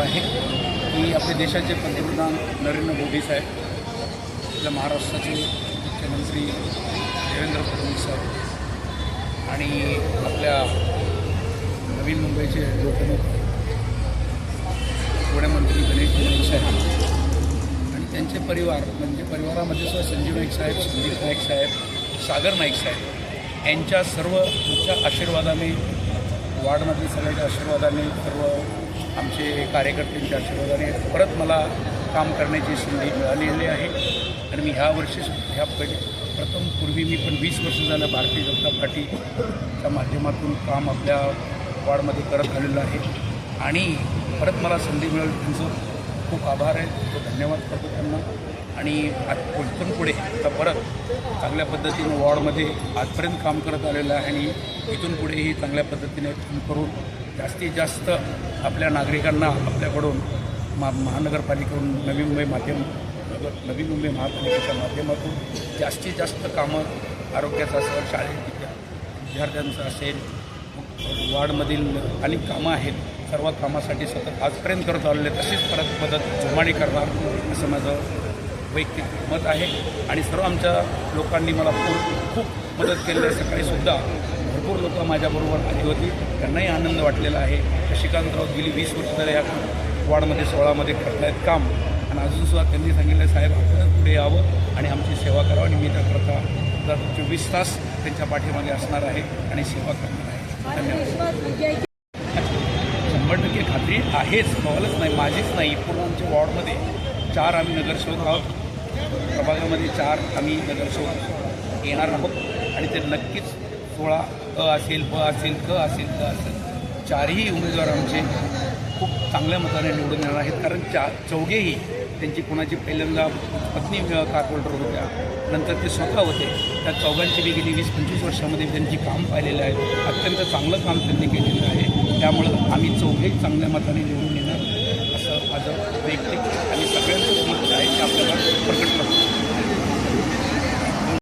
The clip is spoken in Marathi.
आहे की आपले देशाचे पंतप्रधान नरेंद्र मोदी साहेब, आपल्या महाराष्ट्राचे मुख्यमंत्री देवेंद्र फडणवीस साहेब आणि आपल्या नवीन मुंबईचे लोकनेते पुण्यामंत्री गणेश नाईक साहेब आणि त्यांचे परिवार, म्हणजे परिवारामध्ये सुद्धा संजीव नाईक साहेब, संदीप नाईक साहेब, सागर नाईक साहेब यांच्या सर्वच्या आशीर्वादाने, वार्डमधील सगळ्यांच्या आशीर्वादाने, सर्व आमचे कार्यकर्त्यांच्या आशीर्वादाने परत मला काम करण्याची संधी मिळालेली आहे. आणि मी ह्या प्रथम पूर्वी मी पण 20 वर्ष झालं भारतीय जनता पार्टीच्या माध्यमातून काम आपल्या वार्डमध्ये करत आलेलं आहे आणि परत मला संधी मिळाली त्यांचं खूप आभार आहे, तो धन्यवाद करतो त्यांना. आणि इथून पुढे आता परत चांगल्या पद्धतीनं वॉर्डमध्ये आजपर्यंत काम करत आलेलं आहे आणि इथून पुढेही चांगल्या पद्धतीने काम करून जास्तीत जास्त आपल्या नागरिकांना आपल्याकडून महानगरपालिकेकडून नवी मुंबई महापालिकेच्या माध्यमातून जास्तीत जास्त कामं आरोग्याचं असेल, शाळेत विद्यार्थ्यांचं असेल, वार्डमधील अनेक कामं आहेत, सर्व कामासाठी सतत आजपर्यंत करत आलेले तशीच परत मदत जोमाने करणार असं माझं वैयक्तिक मत आहे. आणि सर्व आमच्या लोकांनी मला खूप मदत केली आहे. सकाळीसुद्धा भरपूर लोक माझ्याबरोबर आली होती, त्यांनाही आनंद वाटलेला आहे. शशिकांतराव गेली 20 वर्ष झाले या वार्डमध्ये 16मध्ये करत आहेत काम आणि अजूनसुद्धा त्यांनी सांगितलं साहेब आपल्याला पुढे यावं आणि आमची सेवा करावी आणि मी त्याकरता 24 तास त्यांच्या पाठीमागे असणार आहे आणि सेवा करणार आहे. धन्यवाद. 100% खात्री आहेच, बघायलाच नाही, माझीच नाही, पूर्ण आमच्या वॉर्डमध्ये 4 आम्ही नगरसेवक आहोत, प्रभागामध्ये 4 आम्ही नगरसेवक येणार आहोत आणि ते नक्कीच 16 असेल, ब असेल, क असेल, क असेल, 4ही उमेदवार आमचे खूप चांगल्या मताने निवडून येणार आहेत. कारण चौघेही त्यांची कोणाची पहिल्यांदा पत्नी कार्पोरेटर होत्या, नंतर ते स्वतः होते. त्या चौघांची बी गेली 20-25 वर्षामध्ये त्यांची काम पाहिलेलं आहे, अत्यंत चांगलं काम त्यांनी केलेलं आहे. त्यामुळं आम्ही चौघेही चांगल्या मताने निवडून येणार असं माझं वैयक्तिक आणि सगळ्यांचंच मत आहे की आपल्याला प्रकट करतो.